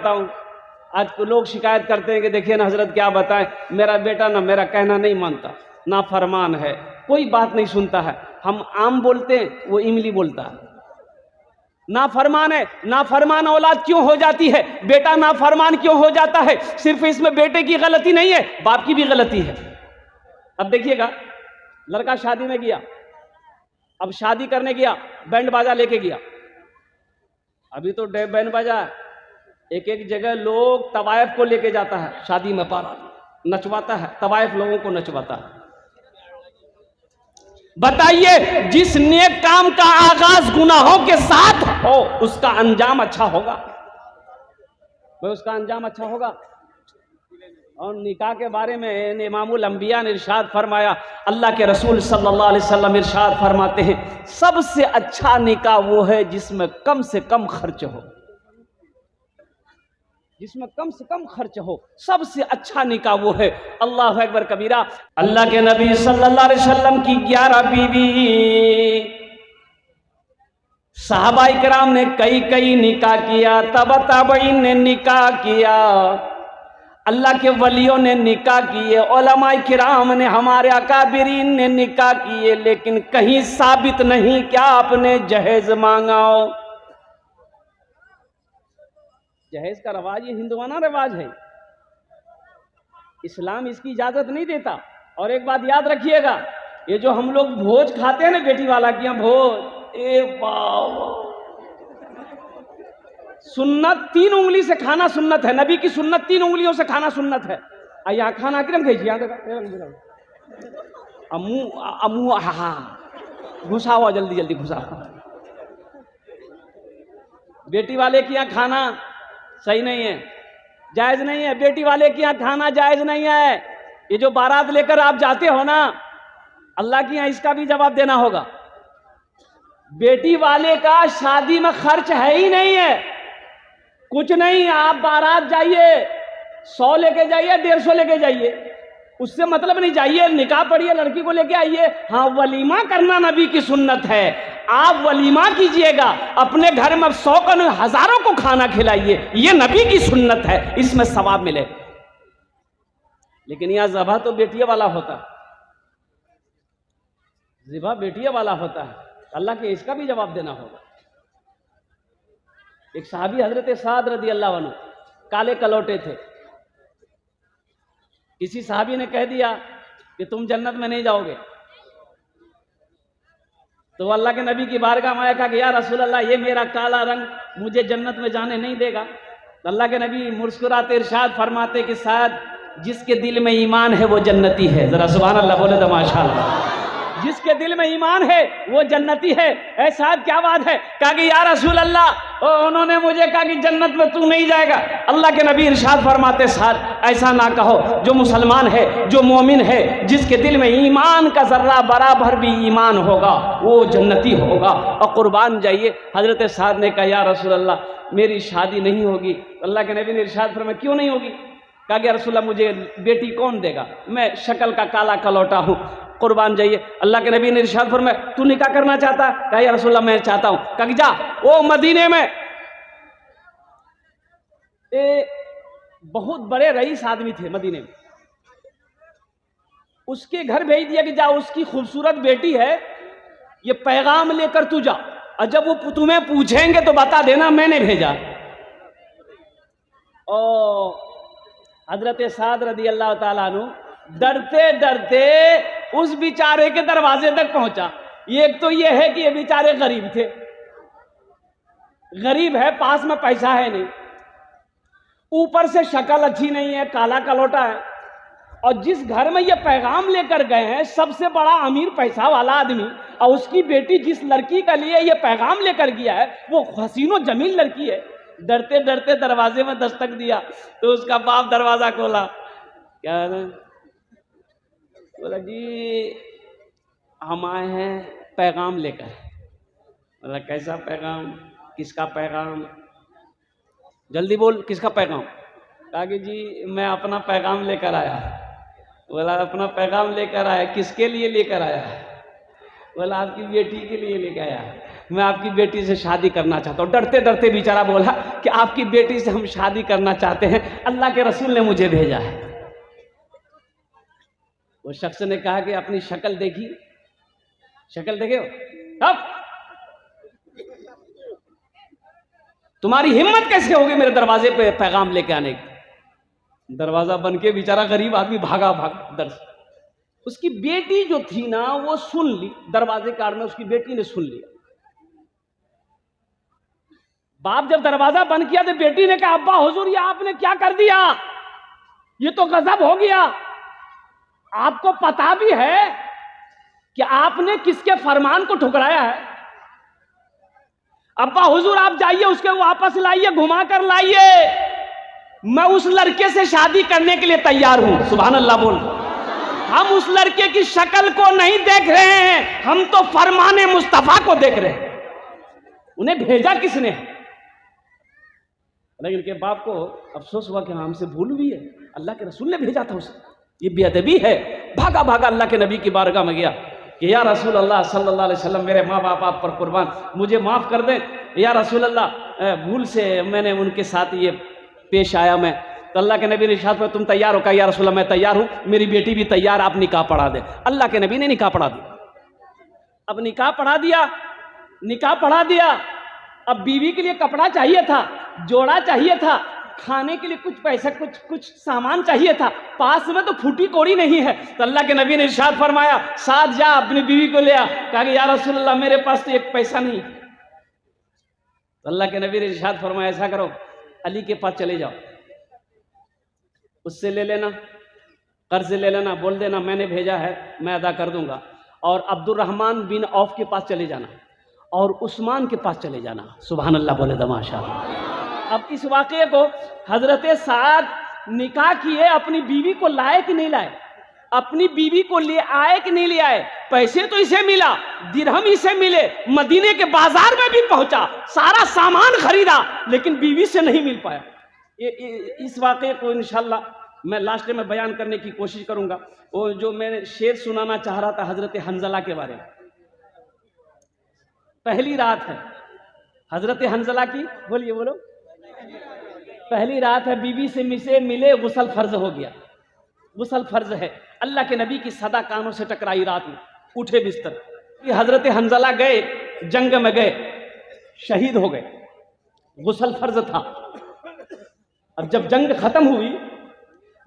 बताऊं, आज तो लोग शिकायत करते हैं कि देखिए ना हजरत क्या बताएं, मेरा बेटा ना मेरा कहना नहीं मानता, ना फरमान है, कोई बात नहीं सुनता है। हम आम बोलते हैं, वो इमली बोलता है। ना फरमान है, ना फरमान औलाद क्यों हो जाती है, बेटा ना फरमान क्यों हो जाता है? सिर्फ इसमें बेटे की गलती नहीं है, बाप की भी गलती है। अब देखिएगा, लड़का शादी में गया, अब शादी करने गया, बैंड बाजा लेके गया। अभी तो बैंड बाजा एक एक जगह लोग तवायफ को लेके जाता है, शादी में बारात नचवाता है, तवायफ लोगों को नचवाता है। बताइए, जिस नेक काम का आगाज गुनाहों के साथ हो उसका अंजाम अच्छा होगा? भाई उसका अंजाम अच्छा होगा? और निकाह के बारे में इमामुल अंबिया ने इरशाद फरमाया, अल्लाह के रसूल सल्लल्लाहु अलैहि वसल्लम इरशाद फरमाते हैं, सबसे अच्छा निकाह वो है जिसमें कम से कम खर्च हो, जिसमें कम से कम खर्च हो, सबसे अच्छा निकाह वो है। अल्लाह अकबर कबीरा। अल्लाह के नबी सल्लल्लाहु अलैहि वसल्लम की 11 बीवी, सहाबाए किराम ने कई निकाह किया, तबईन ने निकाह किया, अल्लाह के वलियों ने निकाह किए, उलमाए किराम ने, हमारे अकाबिरीन ने निकाह किए, लेकिन कहीं साबित नहीं क्या आपने जहेज मांगा हो। जहेज का रवाज ये हिंदुआना रवाज है, इस्लाम इसकी इजाजत नहीं देता। और एक बात याद रखिएगा, ये जो हम लोग भोज खाते हैं ना, बेटी वाला की यहाँ भोज, ए बाबा, सुन्नत 3 उंगली से खाना सुन्नत है, नबी की सुन्नत 3 उंगलियों से खाना सुन्नत है। यहाँ खाना किरम भेजिए, अम्मू अम्मू, हाँ घुसा हुआ, जल्दी जल्दी घुसा। बेटी वाले के यहाँ खाना सही नहीं है, जायज नहीं है, बेटी वाले के यहाँ खाना जायज नहीं है। ये जो बारात लेकर आप जाते हो ना, अल्लाह के यहाँ इसका भी जवाब देना होगा। बेटी वाले का शादी में खर्च है ही नहीं है, कुछ नहीं। आप बारात जाइए, 100 लेके जाइए, 150 लेके जाइए, उससे मतलब नहीं। जाइए, निकाह पढ़िए, लड़की को लेके आइए। हाँ, वलीमा करना नबी की सुन्नत है, आप वलीमा कीजिएगा, अपने घर में 100 का नहीं, हजारों को खाना खिलाइए, ये नबी की सुन्नत है, इसमें सवाब मिले। लेकिन यहां ज़बह तो बेटिया वाला होता, ज़िबा बेटिया वाला होता है। अल्लाह के इसका भी जवाब देना होगा। एक साहबी हजरत साद रदी अल्लाह अन्हु काले कलौटे थे। किसी साहबी ने कह दिया कि तुम जन्नत में नहीं जाओगे, तो अल्लाह के नबी की बारगाह में आया, कहा कि या रसूल अल्लाह, ये मेरा काला रंग मुझे जन्नत में जाने नहीं देगा। तो अल्लाह के नबी मुस्कुराते इरशाद फरमाते कि शायद जिसके दिल में ईमान है वो जन्नती है। जरा सुभान अल्लाह बोले तो माशाअल्लाह। जिसके दिल में ईमान है वो जन्नती है। ऐ साहब क्या बात है? कहा कि या रसूल अल्लाह, उन्होंने मुझे कहा कि जन्नत में तू नहीं जाएगा। अल्लाह के नबी इरशाद फरमाते, साथ ऐसा ना कहो, जो मुसलमान है, जो मोमिन है, जिसके दिल में ईमान का जर्रा बराबर भी ईमान होगा वो जन्नती होगा। और कुर्बान जाइए। हजरत साद ने कहा या रसूल अल्लाह, मेरी शादी नहीं होगी। अल्लाह के नबी ने इरशाद फरमाया, क्यों नहीं होगी? कहा कि रसूल अल्लाह, मुझे बेटी कौन देगा, मैं शक्ल का काला कलौटा हूँ। कुर्बान जाइए। अल्लाह के नबी ने इरशाद फरमाया, तू निकाह करना चाहता? कहा या रसूल अल्लाह, मैं चाहता हूँ। कहा कि जा, वो मदीने में बहुत बड़े रईस आदमी थे मदीने में, उसके घर भेज दिया कि जा, उसकी खूबसूरत बेटी है, ये पैगाम लेकर तू जा, और जब वो तुम्हें पूछेंगे तो बता देना मैंने भेजा। और हजरत साद रदी अल्लाह ताला अन्हु डरते डरते उस बेचारे के दरवाजे तक पहुंचा। एक तो ये है कि ये बेचारे गरीब थे, गरीब है, पास में पैसा है नहीं, ऊपर से शक्ल अच्छी नहीं है, काला कलौटा है। और जिस घर में ये पैगाम लेकर गए हैं, सबसे बड़ा अमीर पैसा वाला आदमी, और उसकी बेटी जिस लड़की के लिए ये पैगाम लेकर गया है वो हसीनो जमील लड़की है। डरते डरते दरवाजे में दस्तक दिया तो उसका बाप दरवाजा खोला। क्या है? बोला जी हम आए हैं पैगाम लेकर। बोला कैसा पैगाम, किसका पैगाम? जल्दी बोल, किसका पैगाम? कहा कि जी मैं अपना पैगाम लेकर आया। बोला अपना पैगाम लेकर आया, किसके लिए लेकर आया? बोला आपकी बेटी के लिए लेकर आया। मैं आपकी बेटी से शादी करना चाहता हूँ। डरते डरते बेचारा बोला कि आपकी बेटी से हम शादी करना चाहते हैं, अल्लाह के रसूल ने मुझे भेजा है। वो शख्स ने कहा कि अपनी शक्ल देखी, शक्ल देखे हो तब तुम्हारी हिम्मत कैसे होगी मेरे दरवाजे पे पैगाम लेके आने की। दरवाजा बन के बेचारा गरीब आदमी भागा डर से। उसकी बेटी जो थी ना वो सुन ली, दरवाजे के आड़ में उसकी बेटी ने सुन लिया। बाप जब दरवाजा बंद किया तो बेटी ने कहा, अब्बा हुजूर ये आपने क्या कर दिया, ये तो गजब हो गया। आपको पता भी है कि आपने किसके फरमान को ठुकराया है। अब्बा हुजूर आप जाइए, उसके वापस लाइए, घुमा कर लाइए, मैं उस लड़के से शादी करने के लिए तैयार हूं। सुभान अल्लाह बोल। हम उस लड़के की शक्ल को नहीं देख रहे हैं, हम तो फरमाने मुस्तफा को देख रहे हैं। उन्हें भेजा किसने? लेकिन के बाप को अफसोस हुआ कि हमसे भूल भी है, अल्लाह के रसूल ने भेजा था उसे। ये बेअदबी है। भागा भागा अल्लाह के नबी की बारगाह में गया कि या रसूल अल्लाह सल्लल्लाहु अलैहि वसल्लम, मेरे माँ बाप आप पर कुर्बान, मुझे माफ़ कर दें या रसूल अल्लाह, भूल से मैंने उनके साथ ये पेश आया मैं। तो अल्लाह के नबी ने इरशाद किया, तुम तैयार हो? कहा या रसूल अल्लाह मैं तैयार हूँ, मेरी बेटी भी तैयार, आप निकाह पढ़ा दें। अल्लाह के नबी ने निकाह पढ़ा दिया। अब निकाह पढ़ा दिया, निकाह पढ़ा दिया। अब बीवी के लिए कपड़ा चाहिए था, जोड़ा चाहिए था, खाने के लिए कुछ पैसा, कुछ सामान चाहिए था। पास में तो फूटी कोड़ी नहीं है। तो अल्लाह के नबी ने इरशाद फरमाया, साथ जा अपनी बीवी को ले आ। कहा कि या रसूल अल्लाह मेरे पास तो एक पैसा नहीं। तो अल्लाह के नबी ने इरशाद फरमाया, ऐसा करो अली के पास चले जाओ, उससे ले लेना, कर्ज ले लेना, बोल देना मैंने भेजा है, मैं अदा कर दूंगा। और अब्दुर्रहमान बिन औफ के पास चले जाना और उस्मान के पास चले जाना। सुभान अल्लाह बोले तो माशाअल्लाह। अब इस वाक़े को हजरत साद निकाह किए, अपनी बीवी को लाए कि नहीं लाए, अपनी बीवी को ले आए कि नहीं ले आए। पैसे तो इसे मिला, दिरहम इसे मिले, मदीने के बाजार में भी पहुंचा, सारा सामान खरीदा, लेकिन बीवी से नहीं मिल पाया। इस वाक़े को इंशाअल्लाह मैं लास्ट में बयान करने की कोशिश करूंगा। वो जो मैंने शेर सुनाना चाह रहा था हजरत हंजला के बारे में। पहली रात है हजरत हंजला की, बोलिए बोलो। पहली रात है, बीवी से मिले, गुसल फर्ज हो गया, गुसल फर्ज है। अल्लाह के नबी की सदा कानों से टकराई रात में, उठे बिस्तर। हजरत हंजला गए, जंग में गए, शहीद हो गए, गुसल फर्ज था। अब जब जंग खत्म हुई,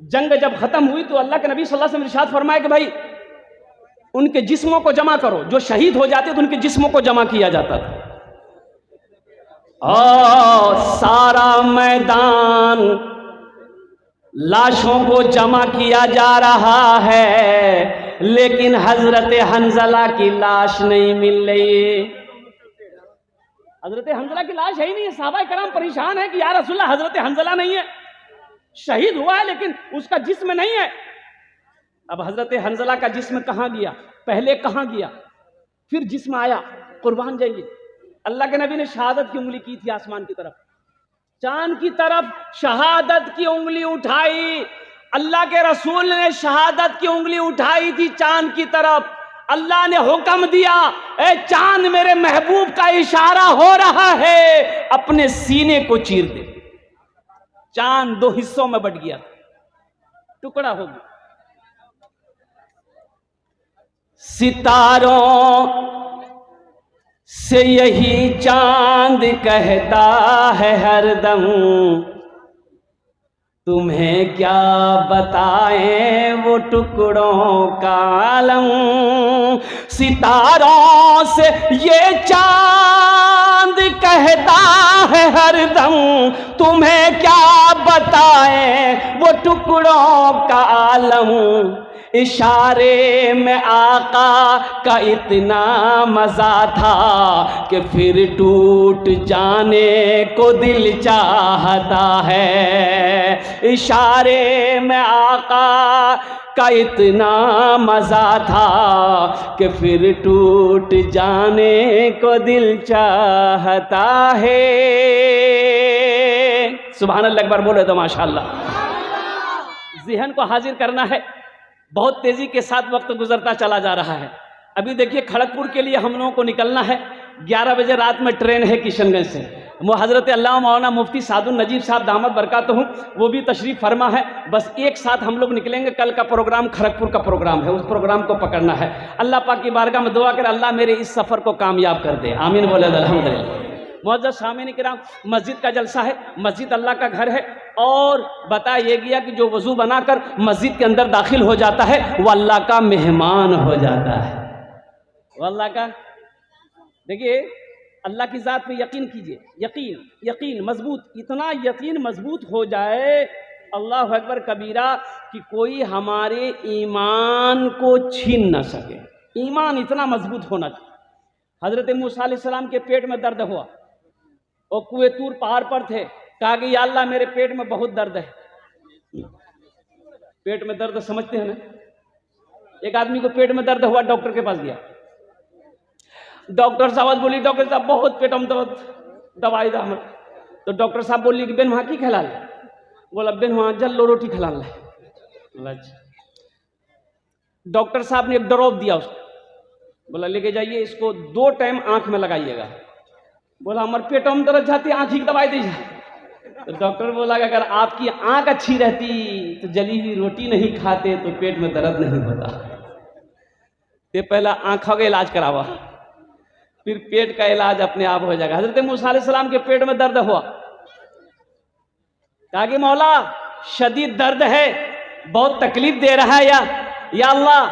जब खत्म हुई तो अल्लाह के नबी सल्लल्लाहु अलैहि वसल्लम इरशाद फरमाया कि भाई उनके जिस्मों को जमा करो। जो शहीद हो जाते तो उनके जिस्मों को जमा किया जाता था। सारा मैदान लाशों को जमा किया जा रहा है, लेकिन हजरत हंजला की लाश नहीं मिल रही। हजरत हंजला की लाश है ही नहीं है। सहाबा कराम परेशान है कि या रसूलल्लाह हजरत हंजला नहीं है, शहीद हुआ है लेकिन उसका जिस्म नहीं है। अब हजरत हंजला का जिस्म कहाँ गया, पहले कहाँ गया, फिर जिस्म आया, कुर्बान जाइए। अल्लाह के नबी ने शहादत की उंगली की थी आसमान की तरफ, चांद की तरफ शहादत की उंगली उठाई। अल्लाह के रसूल ने शहादत की उंगली उठाई थी चांद की तरफ। अल्लाह ने हुक्म दिया, ए चांद मेरे महबूब का इशारा हो रहा है, अपने सीने को चीर दे। चांद दो हिस्सों में बट गया, टुकड़ा हो गया। सितारों से यही चांद कहता है हरदम, तुम्हें क्या बताएं वो टुकड़ों का आलम। सितारों से ये चांद कहता है हरदम, तुम्हें क्या बताएं वो टुकड़ों का आलम। इशारे में आका का इतना मजा था कि फिर टूट जाने को दिल चाहता है। इशारे में आका का इतना मजा था कि फिर टूट जाने को दिल चाहता है। सुभान अल्लाह, एक बार बोले तो माशाअल्लाह। ज़हन को हाजिर करना है, बहुत तेजी के साथ वक्त गुजरता चला जा रहा है। अभी देखिए खड़गपुर के लिए हम लोगों को निकलना है 11 बजे रात में ट्रेन है किशनगंज से। वो हज़रत अल्लामा मौलाना मुफ्ती सादुल नजीब साहब दामद बरकातहू वो भी तशरीफ़ फरमा है। बस एक साथ हम लोग निकलेंगे। कल का प्रोग्राम खड़गपुर का प्रोग्राम है, उस प्रोग्राम को पकड़ना है। अल्लाह पाक की बारगाह में दुआ कर अल्लाह मेरे इस सफ़र को कामयाब कर दे, आमीन बोले अल्हम्दुलिल्लाह। मुअज़्ज़ज़ सामीन किराम, मस्जिद का जलसा है, मस्जिद अल्लाह का घर है। और बताया गया कि जो वज़ू बनाकर मस्जिद के अंदर दाखिल हो जाता है वो अल्लाह का मेहमान हो जाता है। वो अल्लाह का, देखिए अल्लाह की ज़ात पे यकीन कीजिए, यकीन मजबूत, इतना यकीन मजबूत हो जाए अल्लाह अकबर कबीरा कि कोई हमारे ईमान को छीन न सके। ईमान इतना मजबूत होना चाहिए। हज़रत मूसा अलैहिस्सलाम के पेट में दर्द हुआ, वो कुएं तूर पहाड़ पर थे, कहा कि या अल्लाह मेरे पेट में बहुत दर्द है। पेट में दर्द समझते हैं ना, एक आदमी को पेट में दर्द हुआ, डॉक्टर के पास गया। डॉक्टर साहब बोली, डॉक्टर साहब बहुत पेट में दर्द, दवाई दा हमें। तो डॉक्टर साहब बोली कि बेन वहाँ की खिला ले। बोला बेन वहाँ जल्लो रोटी खिला ले। डॉक्टर साहब ने एक ड्रॉप दिया उसको, बोला लेके जाइए इसको 2 टाइम आंख में लगाइएगा। बोला हमारे पेटों में दर्द जाती, आंख की दवाई दीजिए। तो डॉक्टर बोला कि अगर आपकी आंख अच्छी रहती तो जली हुई रोटी नहीं खाते तो पेट में दर्द नहीं होता। ये पहला आंखों का इलाज करावा, फिर पेट का इलाज अपने आप हो जाएगा। हजरत मूसा अलैहिस्सलाम के पेट में दर्द हुआ, कहा कि मौला शदीद दर्द है, बहुत तकलीफ दे रहा है या अल्लाह।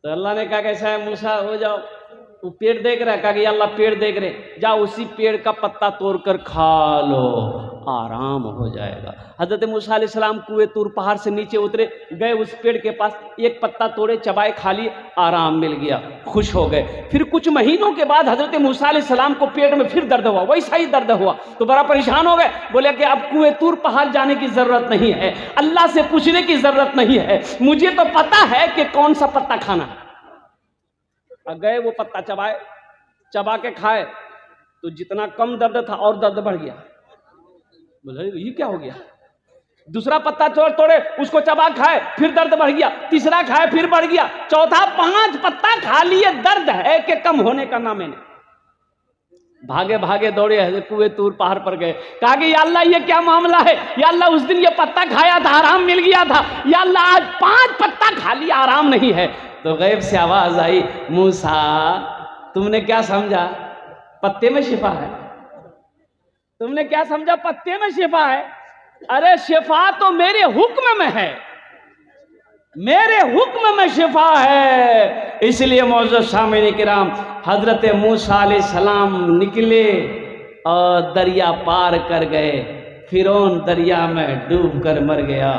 तो अल्लाह ने कहा कैसा है मूसा, हो जाओ, वो पेड़ देख रहा है। कहा कि या अल्लाह पेड़ देख रहे, जाओ उसी पेड़ का पत्ता तोड़कर खा लो, आराम हो जाएगा। हजरत मूसा अलैहिस्सलाम कुएं तूर पहाड़ से नीचे उतरे, गए उस पेड़ के पास, एक पत्ता तोड़े, चबाए, खा लिए, आराम मिल गया, खुश हो गए। फिर कुछ महीनों के बाद हजरत मूसा अलैहिस्सलाम को पेट में फिर दर्द हुआ, वैसा ही दर्द हुआ। तो बड़ा परेशान हो गए, बोले कि अब कुएं तूर पहाड़ जाने की जरूरत नहीं है, अल्लाह से पूछने की जरूरत नहीं है, मुझे तो पता है कि कौन सा पत्ता खाना है। गए वो पत्ता चबा के खाए तो जितना कम दर्द था और दर्द बढ़ गया। बोले ये क्या हो गया। दूसरा पत्ता तोड़े, उसको चबा खाए, फिर दर्द बढ़ गया। तीसरा खाए, फिर बढ़ गया। चौथा, 5 पत्ता खा लिए, दर्द है कि कम होने का नाम है नहीं। भागे भागे दौड़े कुएं तूर पहाड़ पर गए, कहा कि या अल्लाह ये क्या मामला है, या अल्लाह उस दिन ये पत्ता खाया था, आराम मिल गया था, या अल्लाह आज 5 पत्ता खा लिया, आराम नहीं है। तो गैब से आवाज आई, मूसा तुमने क्या समझा पत्ते में शिफा है, तुमने क्या समझा पत्ते में शिफा है। अरे शिफा तो मेरे हुक्म में है, मेरे हुक्म में शिफा है। इसलिए मौजूद सामने किराम, हजरत मूसा अलैहिस्सलाम निकले और दरिया पार कर गए, फिरौन दरिया में डूब कर मर गया।